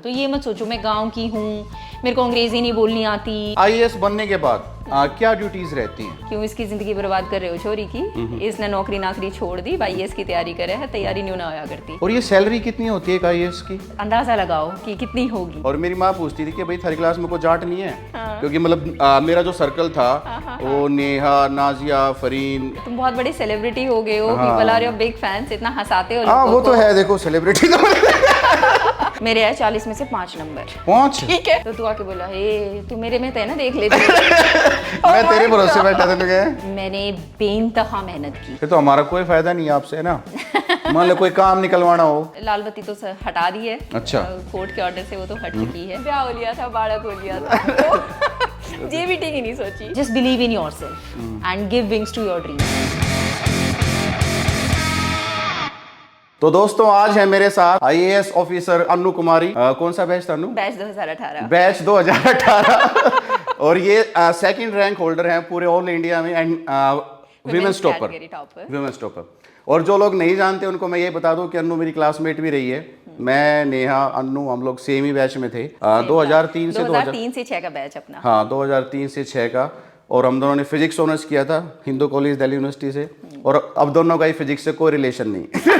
तो ये मत सोचो मैं गांव की हूँ, मेरे को अंग्रेजी नहीं बोलनी आती। आईएएस बनने के बाद क्या ड्यूटीज रहती हैं? क्यों इसकी जिंदगी बर्बाद कर रहे हो छोरी की? इसने नौकरी नाकरी छोड़ दी, आईएएस की तैयारी करे है, तैयारी नहीं ना होया करती। और ये सैलरी कितनी होती है एक आईएएस की? अंदाजा लगाओ कि कितनी होगी। और मेरी माँ पूछती थी कि भाई थर्ड क्लास में कोई जाट नहीं है? क्योंकि मतलब मेरा जो सर्कल था वो नेहा, नाजिया, फरीन। तुम बहुत बड़े सेलिब्रिटी हो गए हो, people are your big fans, इतना हंसाते हो हाँ वो लोगों तो को। है, देखो सेलिब्रिटी तो मेरे है 40 में से 5 नंबर। 5? ठीक है, तो तू आके बोला हे तू मेरे में थे ना, देख लेती। मैं तेरे भरोसे बैठा था। तो मैंने बेइंतहा मेहनत की। फिर तो हमारा कोई फायदा नहीं है आपसे, है ना? मान लो कोई काम निकलवाना हो। लाल बत्ती तो हटा दी है। अच्छा। कोर्ट के ऑर्डर से वो तो हट चुकी है। ब्याह हो लिया था, बालक हो लिया था, तो ये भी ठीक ही नहीं सोची। Just believe in yourself and give wings to your dreams. तो दोस्तों आज है मेरे साथ आईएएस ऑफिसर अनु कुमारी। कौन सा बैच था अनु? बैच 2018। बैच 2018। और ये सेकंड रैंक होल्डर हैं पूरे ऑल इंडिया में and women's topper. Women's topper. और जो लोग नहीं जानते उनको मैं ये बता दूं कि अनु मेरी क्लासमेट भी रही है। मैं, नेहा, अनु हम लोग सेम ही बैच में थे। 2003 से 6 का बैच अपना। हाँ 2003 से 6 का। और हम दोनों ने फिजिक्स ऑनर्स किया था हिंदू कॉलेज दिल्ली यूनिवर्सिटी से। और अब दोनों का ही फिजिक्स से कोई रिलेशन नहीं।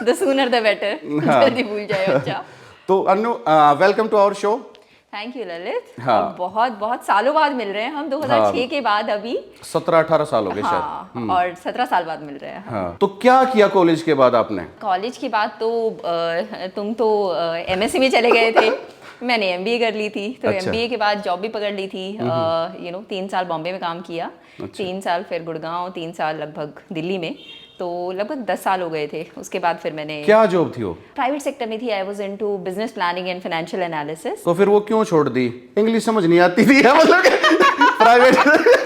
The sooner the better। जल्दी भूल जाए बच्चा। तो Anu welcome to our show. Thank you Lalit. हाँ। और बहुत बहुत सालों बाद मिल रहे हैं हम, 2006 के बाद अभी 17-18 साल हो गए शायद। हाँ, और 17 साल बाद मिल रहे हैं। हाँ। तो क्या किया कॉलेज के बाद आपने? कॉलेज के बाद तो तुम तो एमएससी में चले गए थे। मैंने एमबीए कर ली थी, तो अच्छा। एमबीए के बाद जॉब भी पकड़ ली थी। 3 साल बॉम्बे में काम किया। अच्छा। 3 साल फिर गुड़गांव, 3 साल लगभग दिल्ली में, तो लगभग 10 साल हो गए थे। उसके बाद फिर मैंने क्या जॉब थी वो? प्राइवेट सेक्टर में थी। I was into business planning and financial analysis. तो फिर वो क्यों छोड़ दी? इंग्लिश समझ नहीं आती थी मतलब प्राइवेट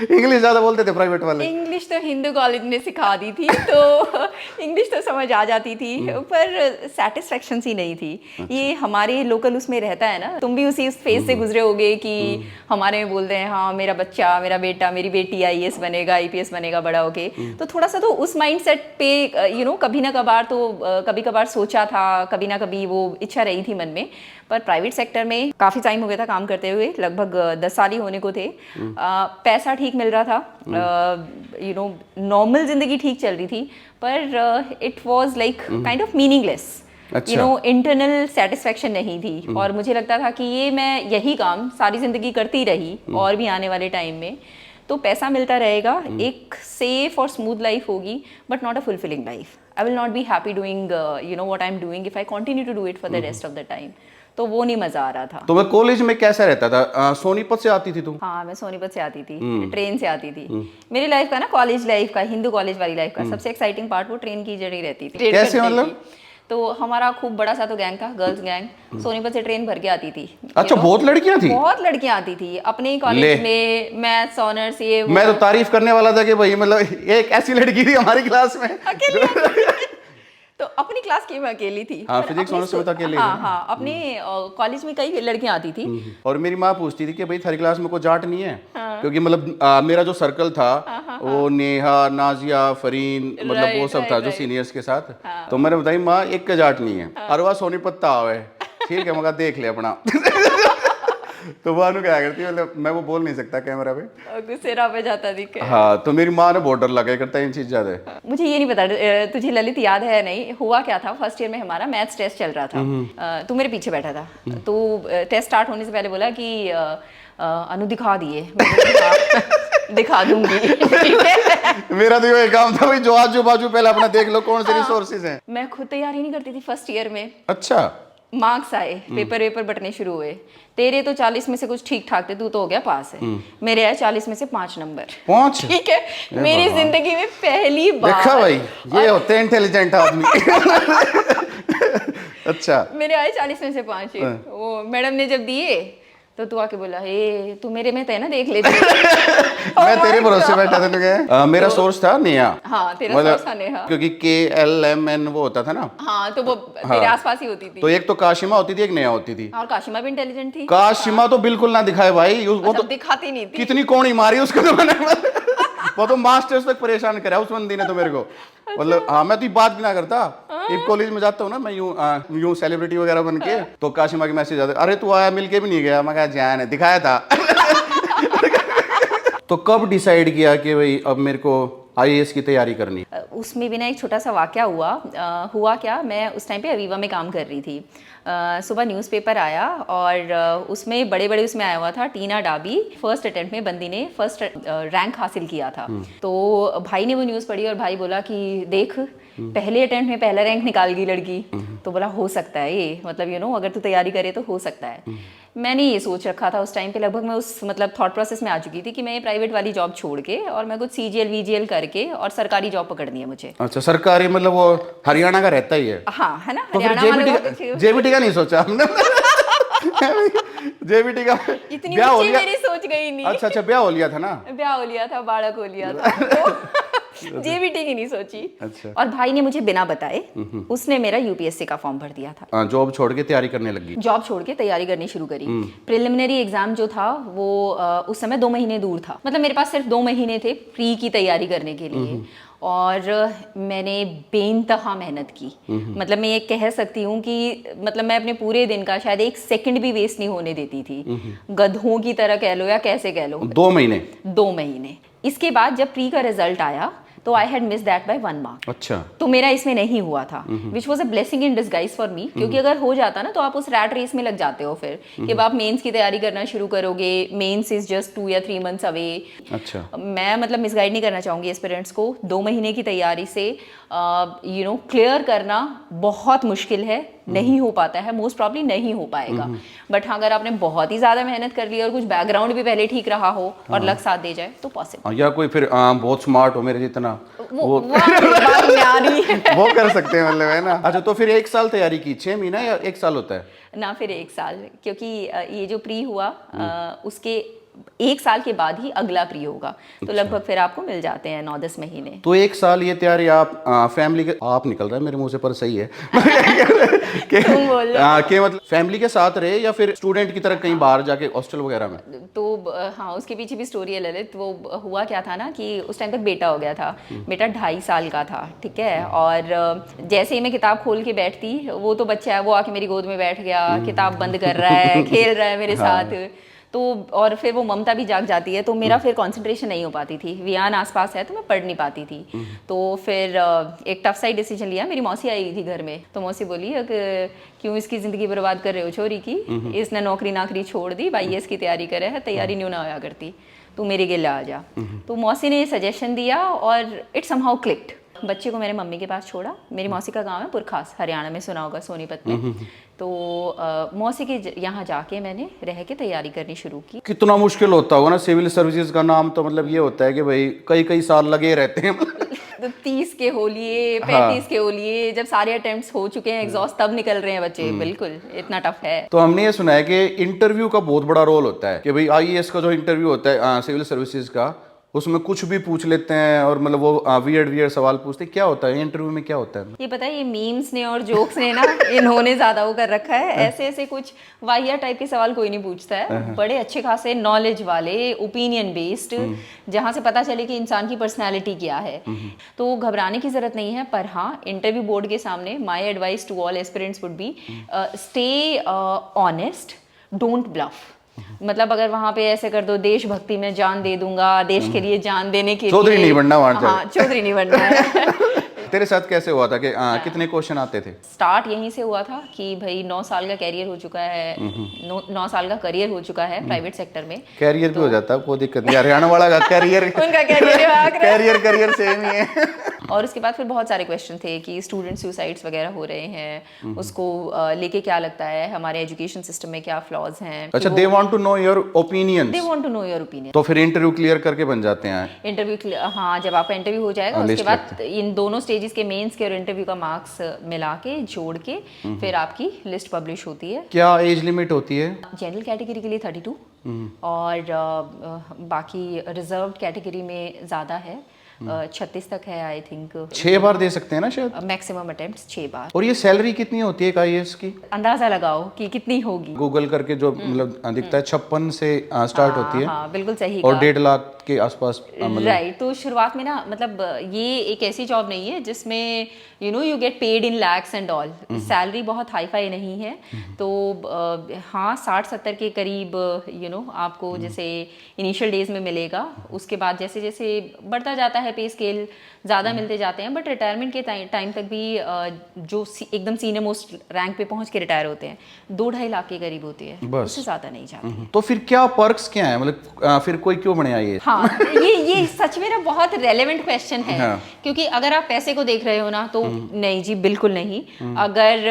इंग्लिश ज्यादा बोलते थे प्राइवेट वाले। इंग्लिश तो हिंदू कॉलेज ने सिखा दी थी, तो इंग्लिश तो समझ आ जाती थी, पर सेटिस्फेक्शन सी नहीं थी। ये हमारे लोकल उसमें रहता है ना, तुम भी उसी उस फेज से गुजरे होगे कि हमारे में बोलते हैं हाँ मेरा बच्चा, मेरा बेटा, मेरी बेटी आईएएस बनेगा, आईपीएस बनेगा बड़ा होके। तो थोड़ा सा तो उस माइंडसेट पे कभी ना कभार तो कभी कभार सोचा था, कभी ना कभी वो इच्छा रही थी मन में। पर प्राइवेट सेक्टर में काफ़ी टाइम हो गया था काम करते हुए, लगभग 10 साल ही होने को थे। पैसा ठीक मिल रहा था, नॉर्मल जिंदगी ठीक चल रही थी, पर it was like kind of meaningless. Internal satisfaction नहीं थी। और मुझे लगता था कि ये मैं यही काम सारी जिंदगी करती रही और भी आने वाले टाइम में तो पैसा मिलता रहेगा, एक सेफ और स्मूथ लाइफ होगी, but not a fulfilling life. I will not be happy doing what I am doing if I continue to do it for the rest of the time. तो वो नहीं मजा आ रहा था। तो मैं कॉलेज में कैसा रहता था? सोनीपत से आती थी तुम? हाँ मैं सोनीपत से आती थी, ट्रेन से आती थी। मेरी लाइफ का ना, कॉलेज लाइफ का, हिंदू कॉलेज वाली लाइफ का सबसे एक्साइटिंग पार्ट वो ट्रेन की जर्नी रहती थी। कैसे मतलब? तो हमारा खूब बड़ा सा तो गैंग था, गर्ल्स गैंग। सोनीपत से ट्रेन भर के आती थी। अच्छा, बहुत लड़कियां थी? बहुत लड़कियां आती थी अपने ही कॉलेज में, मैथ्स ऑनर्स ये वो। मैं तो तारीफ करने वाला था कि भाई मतलब एक ऐसी लड़की थी हमारी क्लास में अकेली। तो अपनी क्लास की मैं अकेली थी। हाँ, फिजिक्स ऑनर्स में तो अकेले। हाँ, अपने कॉलेज में कई लड़कियां आती थी। और मेरी माँ पूछती थी कि भाई थर्ड क्लास में कोई जाट नहीं है? क्योंकि मतलब मेरा जो सर्कल था वो नेहा, नाजिया, फरीन, मतलब वो सब था जो सीनियर्स के साथ। तो मैंने बताई माँ एक का जाट नहीं है, अरवा सोनीपत आवे, ठीक है, मगर देख ले अपना। तो वो क्या करती है, मतलब मैं वो बोल नहीं सकता कैमरा पे, गुस्सेरा पे जाता दिखे। हाँ, तो मेरी माँ ने बॉर्डर लगा करता है इन चीज ज्यादा। मुझे ये नहीं पता तुझे ललित याद है नहीं, हुआ क्या था, फर्स्ट ईयर में हमारा मैथ्स टेस्ट चल रहा था। तू मेरे पीछे बैठा था, तो टेस्ट स्टार्ट होने से पहले बोला कि अनु दिखा दिए। दिखा दूंगी। ठीक है, मेरा तो ये काम था भाई, जो आजू बाजू पहले अपना देख लो कौन से रिसोर्सेज हैं। मैं खुद तैयारी नहीं करती थी फर्स्ट ईयर में। अच्छा। मार्क्स आए, पेपर बटने शुरू हुए। तेरे तो 40 में से कुछ ठीक ठाक थे, तू तो हो गया पास है। मेरे आए 40 में से 5 नंबर। 5? ठीक है, मेरी जिंदगी में पहली बार। देखा भाई, ये होते हैं इंटेलिजेंट आदमी। अच्छा, मेरे आए 40 में से 5। वो मैडम ने जब दिए तो तू आके बोला हे तू मेरे में थे ना, देख लेते। मैं तेरे भरोसे बैठा था। तो मेरा सोर्स था नेहा। हाँ, तेरा सोर्स था नेहा, क्योंकि KLMN वो होता था ना। हाँ, तो वो तेरे आसपास ही होती थी। तो एक तो काशिमा होती थी, एक नेहा होती थी। और काशिमा भी इंटेलिजेंट थी। काशिमा तो बिल्कुल ना दिखाए भाई, वो तो दिखाती नहीं थी। कितनी कोणी मारी उसको तो मैंने। वो तो मास्टर्स तक परेशान करा उस बंदी ने तो मेरे को। मतलब हाँ, मैं तो ये बात भी ना करता। एक कॉलेज में जाता हूँ ना मैं, यूं सेलिब्रिटी वगैरह बन के, तो काशिमा के मैसेज आते, अरे तू आया मिल के भी नहीं गया। मैं कहा जान है, दिखाया था। तो कब डिसाइड किया कि भाई अब मेरे को आईएएस की तैयारी करनी? उसमें भी ना एक छोटा सा वाकया हुआ। हुआ क्या, मैं उस टाइम पे अवीवा में काम कर रही थी। सुबह न्यूज़पेपर आया और उसमें बड़े बड़े उसमें आया हुआ था, टीना डाबी फर्स्ट अटेम्प्ट में बंदी ने फर्स्ट रैंक हासिल किया था। तो भाई ने वो न्यूज़ पढ़ी और भाई बोला कि देख, पहले अटेम्प्ट में पहला रैंक निकाल गई लड़की। तो बोला हो सकता है ये, मतलब अगर तू तैयारी करे तो हो सकता है। मैंने ये सोच रखा था उस टाइम पे, लगभग मैं उस मतलब थॉट प्रोसेस में आ चुकी थी कि मैं ये प्राइवेट वाली जॉब छोड़ के और मैं कुछ सीजीएल वीजीएल करके और सरकारी जॉब पकड़नी है मुझे। अच्छा, सरकारी मतलब वो हरियाणा का रहता ही है। हाँ, है ना, तो फिर हरियाणा जेबीटी का नहीं सोचा हमने? जेबीटी का इतनी ब्याह हो ऊंची लिया? मेरी सोच गई नहीं। अच्छा, ब्याह हो लिया था ना? ब्याह हो लिया था, बालक हो लिया था, तो जेबीटी की नहीं सोची। अच्छा। और भाई ने मुझे बिना बताए उसने मेरा यूपीएससी का फॉर्म भर दिया था। जॉब छोड़ के तैयारी करने लगी? जॉब छोड़ के तैयारी करनी शुरू करी। प्रिलिमिनरी एग्जाम जो था वो उस समय 2 महीने दूर था, मतलब मेरे पास सिर्फ 2 महीने थे प्री की तैयारी करने के लिए। और मैंने बेइंतहा मेहनत की। मतलब मैं ये कह सकती हूँ कि मतलब मैं अपने पूरे दिन का शायद 1 सेकंड भी वेस्ट नहीं होने देती थी, गधों की तरह कह लो या कैसे कह लो। 2 महीने? 2 महीने। इसके बाद जब प्री का रिजल्ट आया तो I had miss that bye 1 mark. अच्छा। तो मेरा इसमें नहीं हुआ था, which was a blessing in disguise for me, क्योंकि अगर हो जाता ना तो आप उस रैट रेस में लग जाते हो फिर कि अब आप मेंस की तैयारी करना शुरू करोगे। मेंस इज जस्ट 2 या 3 मंथ्स अवे। अच्छा। मैं मतलब मिसगाइड नहीं करना चाहूंगी एस्पिरेंट्स को। 2 महीने की तैयारी से क्लियर करना बहुत मुश्किल है, नहीं हो पाता है, मोस्ट प्रॉब्ली नहीं हो पाएगा। बट हाँ, अगर आपने बहुत ही ज्यादा मेहनत कर ली और कुछ बैकग्राउंड भी पहले ठीक रहा हो और लक साथ दे जाए तो पॉसिबल। या कोई फिर बहुत स्मार्ट हो मेरे जितना, वो बात न्यारी है। वो कर सकते हैं, मतलब है ना। अच्छा, तो फिर 1 साल तैयारी की, 6 महीना या 1 साल होता है ना? फिर 1 साल, क्योंकि ये जो प्री हुआ उसके 1 साल के बाद ही अगला प्री होगा। तो लगभग फिर आपको मिल जाते हैं 9-10 महीने। तो 1 साल ये तैयारी आप फैमिली के, आप निकल रहा है मेरे मुंह से पर सही है तुम बोल रहे कि मतलब फैमिली के साथ रहे या फिर स्टूडेंट की तरह कहीं बाहर जाके हॉस्टल वगैरह में? तो हाँ, उसके पीछे भी स्टोरी है ललित। वो हुआ क्या था ना कि उस टाइम तक बेटा हो गया था। बेटा 2.5 साल का था, ठीक है। और जैसे ही मैं किताब खोल के बैठती, वो तो बच्चा है, वो आके मेरी गोद में बैठ गया, किताब बंद कर रहा है, खेल रहा है मेरे साथ। तो और फिर वो ममता भी जाग जाती है, तो मेरा फिर कंसंट्रेशन नहीं हो पाती थी। वियान आसपास है तो मैं पढ़ नहीं पाती थी। तो फिर एक टफ साइड डिसीजन लिया। मेरी मौसी आई हुई थी घर में, तो मौसी बोली क्यों इसकी ज़िंदगी बर्बाद कर रहे हो छोरी की, इसने नौकरी नाकरी छोड़ दी, आईएएस की तैयारी करे है, तैयारी नहीं ना होया करती, तू मेरे गिले आ जा। तो मौसी ने सजेशन दिया और इट समहाउ क्लिक्ड। बच्चे को मेरे मम्मी के पास छोड़ा। मेरी मौसी का गांव है पुरखास, हरियाणा में, सुना होगा, सोनीपत में। तो मौसी के यहाँ जाके मैंने रह के तैयारी करनी शुरू की। कितना मुश्किल होता होगा ना, सिविल सर्विसेज का नाम तो मतलब ये होता है कि भाई कई साल लगे रहते हैं। तो 30 के हो लिए, 35 के हो लिए, जब सारे अटेम्प्ट्स हो चुके हैं एग्जॉस्ट, तब निकल रहे हैं बच्चे। बिल्कुल इतना टफ है। तो हमने ये सुना है कि इंटरव्यू का बहुत बड़ा रोल होता है, कि भाई आईएएस का जो इंटरव्यू होता है सिविल सर्विसेज का, उसमें कुछ भी पूछ लेते हैं और मतलब वो वियर्ड सवाल पूछते हैं। क्या होता है इंटरव्यू में, क्या होता है? ये पता है, ये मीम्स ने और जोक्स ने ना इन्होंने ज्यादा वो कर रखा है। ऐसे कुछ वाहिया टाइप के सवाल कोई नहीं पूछता है। बड़े अच्छे खासे नॉलेज वाले, ओपिनियन बेस्ड, जहां से पता चले कि इंसान की पर्सनैलिटी क्या है। तो घबराने की जरूरत नहीं है। पर हाँ, इंटरव्यू बोर्ड के सामने my advice to all aspirants would be stay honest, don't bluff. मतलब अगर वहां पे ऐसे कर दो, देशभक्ति में जान दे दूंगा, देश के लिए जान देने के लिए, चौधरी नहीं बनना वहां। हाँ, चौधरी नहीं बनना है। तेरे साथ कैसे हुआ था कि कितने क्वेश्चन आते थे? स्टार्ट यहीं से हुआ था कि भाई 9 साल का कैरियर हो चुका है, 9 साल का करियर हो चुका है प्राइवेट सेक्टर में। कैरियर भी हो जाता है, कोई दिक्कत नहीं। हरियाणा वाला का कैरियर उनका कैरियर सेम ही है। और उसके बाद फिर बहुत सारे क्वेश्चन थे कि स्टूडेंट सुसाइड्स वगैरह हो रहे हैं, उसको लेके क्या लगता है, हमारे एजुकेशन सिस्टम में क्या फ्लॉज हैं। अच्छा, they want to know your opinions. They want to know your opinion. तो फिर इंटरव्यू क्लियर करके बन जाते हैं? इंटरव्यू, हाँ, जब आपका इंटरव्यू हो जाएगा उसके बाद इन दोनों स्टेजेस के, मेंस के और इंटरव्यू का मार्क्स मिला के जोड़ के फिर आपकी लिस्ट पब्लिश होती है। क्या एज लिमिट होती है? जनरल कैटेगरी के लिए 32 और बाकी रिजर्व्ड कैटेगरी में ज़्यादा है। 36 तक है आई थिंक। 6 बार दे सकते हैं ना शायद, मैक्सिमम अटेम्प्ट्स 6 बार। और ये सैलरी कितनी होती है एक आईएएस की? अंदाजा लगाओ कि कितनी होगी। गूगल करके जो मतलब दिखता है 56 से स्टार्ट होती है, हाँ बिल्कुल सही और कहा। 1.5 लाख के आसपास मतलब। राइट, तो शुरुआत में ना मतलब ये एक ऐसी जॉब नहीं है जिसमें you get paid in lakhs and all. Salary बहुत हाई फाई नहीं है, तो हाँ 60-70 के करीब आपको जैसे इनिशियल डेज में मिलेगा। उसके बाद जैसे जैसे बढ़ता जाता है पे स्केल, ज़्यादा मिलते जाते हैं, बट रिटायरमेंट के टाइम तक भी जो एकदम सीनियर मोस्ट रैंक पे पहुंच के रिटायर होते हैं 2-2.5 लाख के करीब होती है, उससे ज़्यादा नहीं जाती। तो फिर क्या पर्क्स क्या है, मतलब फिर कोई क्यों बने आईएएस? हाँ, ये सच में ना बहुत रेलेवेंट क्वेश्चन है। हाँ। क्योंकि अगर आप पैसे को देख रहे हो ना तो नहीं जी, बिल्कुल नहीं। अगर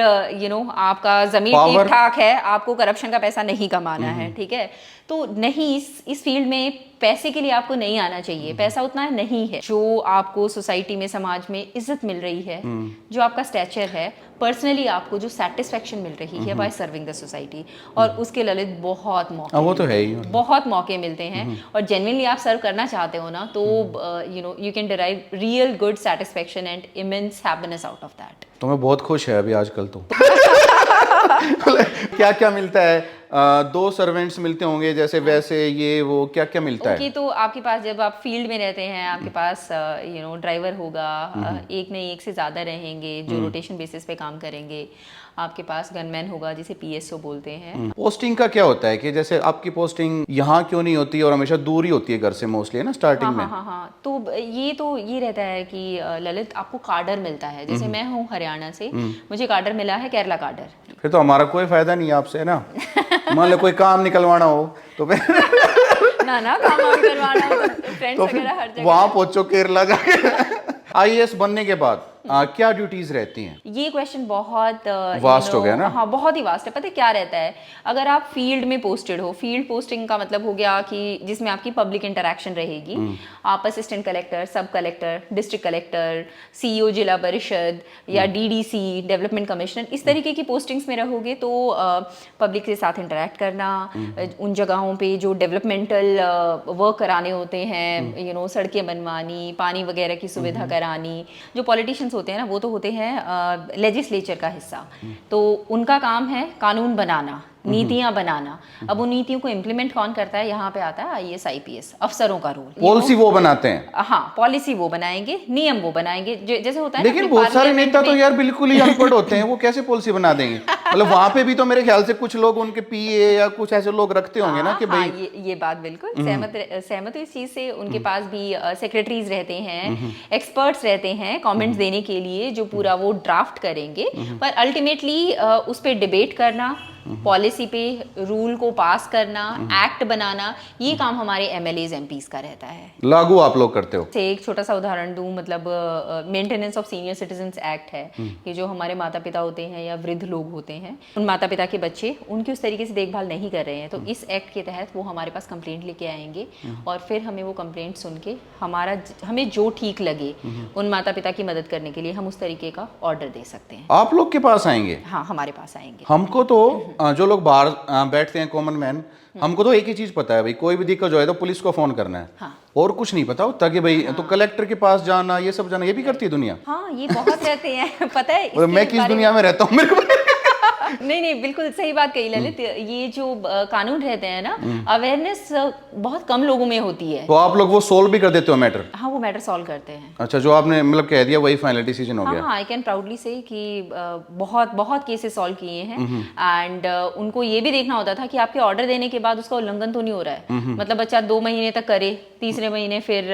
आपका जमीन ठीक ठाक है, आपको करप्शन का पैसा नहीं कमाना है, ठीक है, तो नहीं, इस फील्ड में पैसे के लिए आपको नहीं आना चाहिए। पैसा उतना नहीं है जो आपको सोसाइटी में, समाज में इज्जत मिल रही है, जो आपका स्टैचर है, पर्सनली आपको जो सेटिस्फेक्शन मिल रही है बाय सर्विंग द सोसाइटी, और उसके ललित बहुत मौके वो तो है ही, बहुत मौके मिलते हैं। और जेन्युइनली आप सर्व करना चाहते हो ना तो you can derive real good satisfaction and immense happiness out of that. तो मैं बहुत खुश है अभी आजकल तो। क्या क्या मिलता है? 2 सर्वेंट्स मिलते होंगे जैसे, वैसे ये वो क्या क्या मिलता है? तो आपके पास जब आप फील्ड में रहते हैं, आपके पास ड्राइवर होगा, एक नहीं एक से ज़्यादा रहेंगे जो रोटेशन बेसिस पे काम करेंगे। आपके पास गनमैन होगा जिसे पीएसओ बोलते हैं। पोस्टिंग का क्या होता है कि जैसे आपकी पोस्टिंग यहाँ क्यों नहीं होती और हमेशा दूर ही होती है घर से मोस्टली, है ना स्टार्टिंग में? हाँ, तो ये रहता है कि ललित आपको कार्डर मिलता है। जैसे मैं हूँ हरियाणा से, मुझे कार्डर मिला है, केरला कार्डर। फिर तो हमारा कोई फायदा नहीं है आपसे, है ना? मान लो कोई काम निकलवाना हो तो ना काम करवाना हो तो फ्रेंड्स वगैरह हर जगह वहां पहुंचो केरला जाके। आईएएस बनने के बाद क्या ड्यूटीज रहती हैं? ये क्वेश्चन बहुत वास्ट हो गया ना? हाँ, बहुत ही वास्ट है। पता है क्या रहता है, अगर आप फील्ड में पोस्टेड हो, फील्ड पोस्टिंग का मतलब हो गया कि जिसमें आपकी पब्लिक इंटरेक्शन रहेगी। आप असिस्टेंट कलेक्टर, सब कलेक्टर, डिस्ट्रिक्ट कलेक्टर, सीईओ जिला परिषद या डीडीसी, डेवलपमेंट कमिश्नर, इस तरीके की पोस्टिंग्स में रहोगे तो पब्लिक के साथ इंटरेक्ट करना, उन जगहों पे जो डेवलपमेंटल वर्क कराने होते हैं, सड़कें बनवानी, पानी वगैरह की सुविधा करानी। जो पॉलिटिशियंस होते हैं ना, वो तो होते हैं लेजिस्लेचर का हिस्सा, तो उनका काम है कानून बनाना, नीतियां बनाना। अब उन नीतियों को इम्प्लीमेंट कौन करता है? यहाँ पे आता है आईएएस आईपीएस अफसरों का रोल। पॉलिसी वो बनाते हैं? हाँ, पॉलिसी वो बनाएंगे, नियम वो बनाएंगे, जैसे होता है। लेकिन बहुत सारे नेता तो यार बिल्कुल ही अनपढ़ होते हैं, वो कैसे पॉलिसी बना देंगे? मतलब वहां पे भी तो मेरे ख्याल से कुछ लोग उनके पीए या कुछ ऐसे लोग रखते होंगे ना कि भाई। ये बात बिल्कुल सहमत हूँ इस चीज से। उनके पास भी सेक्रेटरीज रहते हैं, एक्सपर्ट्स रहते हैं कमेंट्स देने के लिए, जो पूरा वो ड्राफ्ट करेंगे। पर अल्टीमेटली उस पर डिबेट करना, पॉलिसी पे रूल को पास करना, एक्ट बनाना, ये काम हमारे एमएलएज एमपीज का रहता है। लागू आप लोग करते हो? एक छोटा सा उदाहरण दूं, मतलब maintenance of senior citizens act है कि जो हमारे माता पिता होते हैं या वृद्ध लोग होते हैं, उन माता पिता के बच्चे उनकी उस तरीके से देखभाल नहीं कर रहे हैं, तो इस एक्ट के तहत वो हमारे पास कंप्लेंट लेके आएंगे और फिर हमें वो कंप्लेंट सुन के हमें जो ठीक लगे उन माता पिता की मदद करने के लिए हम उस तरीके का ऑर्डर दे सकते हैं। आप लोग के पास आएंगे? हाँ, हमारे पास आएंगे। हमको तो जो लोग बाहर बैठते हैं कॉमन मैन, हमको तो एक ही चीज पता है भाई, कोई भी दिक्कत जो है तो पुलिस को फोन करना है। हाँ। और कुछ नहीं पता होता कि भाई तो कलेक्टर के पास जाना, ये सब जाना, ये भी करती है दुनिया। हाँ, ये बहुत रहते हैं पता है। और मैं किस दुनिया में रहता हूँ मेरे को नहीं, बिल्कुल सही बात कही ललित। ये जो कानून रहते हैं ना, अवेयरनेस बहुत कम लोगों में होती है। तो आप लोग वो सोल्व भी कर देते हो मैटर? हाँ, वो मैटर सॉल्व करते हैं। अच्छा, जो आपने मतलब कह दिया वही फाइनल डिसीजन हो गया? हाँ, आई कैन प्राउडली से कि बहुत केसेस सॉल्व किए हैं। एंड उनको ये भी देखना होता था कि आपके ऑर्डर देने के बाद उसका उल्लंघन तो नहीं हो रहा है। मतलब बच्चा 2 महीने तक करे, तीसरे महीने फिर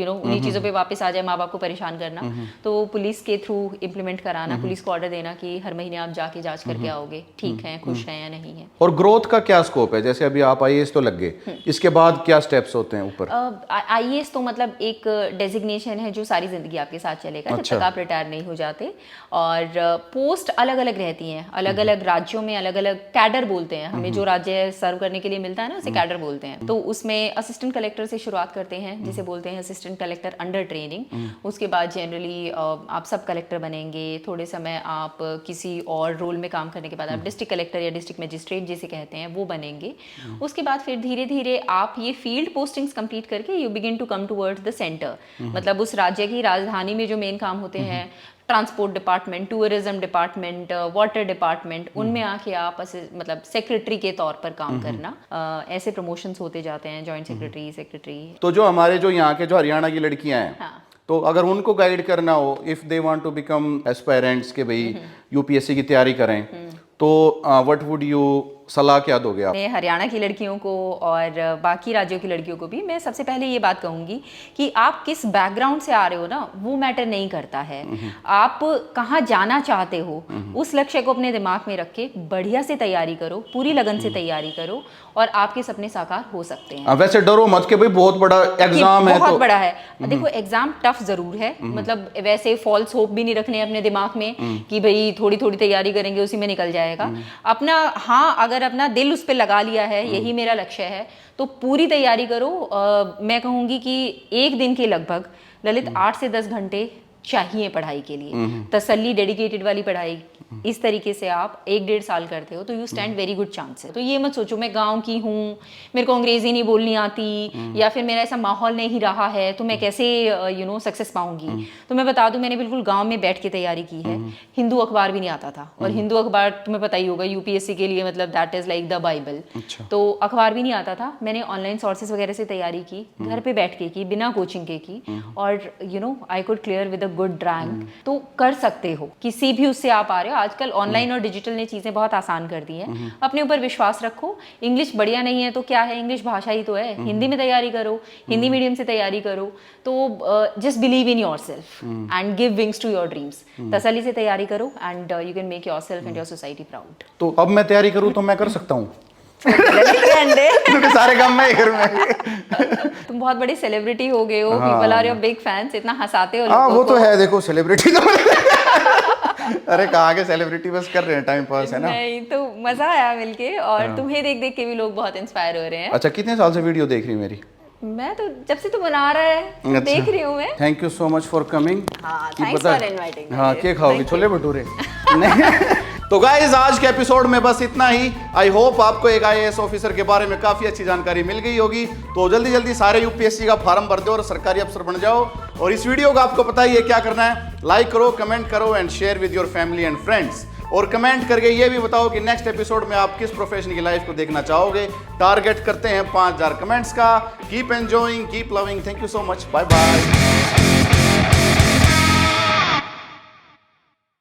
उन्हीं चीजों पे वापस आ जाए, माँ बाप को परेशान करना। तो पुलिस के थ्रू इम्प्लीमेंट कराना, पुलिस को ऑर्डर देना कि हर महीने आप जाके जांच करके आओगे, ठीक है, खुश हैं या नहीं है। और ग्रोथ का क्या स्कोप है? जैसे अभी आप आईएएस तो लग गए, इसके बाद क्या स्टेप्स होते हैं ऊपर? आईएएस तो मतलब एक डेजिग्नेशन है जो सारी जिंदगी आपके साथ चलेगा। अच्छा। जब तक आप रिटायर नहीं हो जाते। और पोस्ट अलग अलग रहती हैं, अलग अलग राज्यों में अलग अलग कैडर बोलते हैं। हमें जो राज्य सर्व करने के लिए मिलता है ना, उसे कैडर बोलते हैं। तो उसमें असिस्टेंट कलेक्टर से शुरुआत करते हैं, जिसे बोलते हैं असिस्टेंट कलेक्टर अंडर ट्रेनिंग। उसके बाद जनरली आप सब कलेक्टर बनेंगे, थोड़े समय आप किसी और रोल में काम काम करने के बाद आप डिस्ट्रिक्ट कलेक्टर या डिस्ट्रिक्ट मजिस्ट्रेट जिसे कहते हैं वो बनेंगे। उसके बाद फिर धीरे धीरे आप ये फील्ड पोस्टिंग्स कंप्लीट करके you begin to come towards the centre, मतलब उस राज्य की राजधानी में जो मेन काम होते हैं, transport department, tourism department, water department, उनमें आके आप मतलब सेक्रेटरी के तौर पर काम करना, ऐसे प्रमोशंस होते जाते हैं, जॉइंट सेक्रेटरी। तो जो हमारे जो यहाँ के जो हरियाणा की लड़कियां हैं, हाँ। तो अगर उनको गाइड करना हो, if they want to become aspirants के भाई यूपीएससी की तैयारी करें, तो व्हाट वुड यू सलाह क्या दोगे आप? मैं हरियाणा की लड़कियों को और बाकी राज्यों की लड़कियों को भी मैं सबसे पहले ये बात कहूँगी कि आप किस बैकग्राउंड से आ रहे हो ना, वो मैटर नहीं करता है। आप कहाँ जाना चाहते हो, उस लक्ष्य को अपने दिमाग में रख के बढ़िया से तैयारी करो, पूरी लगन से तैयारी करो, और आपके सपने साकार हो सकते हैं। वैसे डरो मत के भाई बहुत बड़ा एग्जाम है, बहुत बड़ा है। देखो एग्जाम टफ जरूर है, मतलब वैसे फॉल्स होप भी नहीं रखने अपने दिमाग में कि भाई थोड़ी थोड़ी तैयारी करेंगे उसी में निकल जाएगा अपना। हाँ, अगर अपना दिल उस पर लगा लिया है, यही मेरा लक्ष्य है, तो पूरी तैयारी करो। मैं कहूँगी कि एक दिन के लगभग ललित 8 से 10 घंटे चाहिए पढ़ाई के लिए, तसल्ली, डेडिकेटेड वाली पढ़ाई। इस तरीके से आप 1-1.5 साल करते हो तो you stand very good chances. तो ये मत सोचो मैं गांव की हूँ, मेरे को अंग्रेजी नहीं बोलनी आती, या फिर मेरा ऐसा माहौल नहीं रहा है तो मैं कैसे सक्सेस पाऊंगी। तो मैं बता दूं, मैंने बिल्कुल गांव में बैठ के तैयारी की है। हिंदू अखबार भी नहीं आता था, और हिंदू अखबार तुम्हें पता ही होगा यूपीएससी के लिए मतलब that is like the Bible. तो अखबार भी नहीं आता था, मैंने ऑनलाइन सोर्सेज वगैरह से तैयारी की, घर पे बैठ के की, बिना कोचिंग के की, और I could clear with a good rank. तो कर सकते हो, किसी भी उससे आप आ रहे हो। आजकल ऑनलाइन और डिजिटल ने चीजें बहुत आसान कर दी हैं। अपने ऊपर विश्वास रखो। इंग्लिश बढ़िया नहीं है तो क्या है, इंग्लिश भाषा ही तो है। हिंदी में तैयारी करो, हिंदी मीडियम से तैयारी करो। तो just believe in yourself and give wings to your dreams. तसल्ली से तैयारी करो and you can make yourself and your society proud. तो अब मैं तैयारी करूँ तो मैं कर सकता हूँ? सारे काम मैं ही करूँगा। तुम बहुत बड़े सेलिब्रिटी हो गए हो, people are your big fans, इतना हंसाते हो। हाँ वो तो है, देखो सेलिब्रिटी तो अरे कहाँ के सेलिब्रिटी, बस कर रहे हैं टाइम पास, है ना। नहीं तो मजा आया मिलके, और तुम्हें देख देख के भी लोग बहुत इंस्पायर हो रहे हैं। अच्छा, कितने साल से वीडियो देख रही मेरी? मैं तो जब से तू बना रहा है तो देख रही हूँ मैं। Thank you so much for coming. Thanks for inviting. हाँ, क्या खाओगी, छोले भटूरे? तो गाइज आज के एपिसोड में बस इतना ही। आई होप आपको एक IAS ऑफिसर के बारे में काफी अच्छी जानकारी मिल गई होगी। तो जल्दी जल्दी सारे यूपीएससी का फॉर्म भर दो और सरकारी अफसर बन जाओ। और इस वीडियो को आपको पता ही है क्या करना है, लाइक करो, कमेंट करो and share with your family and friends. और कमेंट करके ये भी बताओ कि नेक्स्ट एपिसोड में आप किस प्रोफेशन की लाइफ को देखना चाहोगे। टारगेट करते हैं 5000 कमेंट्स का। Keep enjoying, keep loving. Thank you so much, bye bye.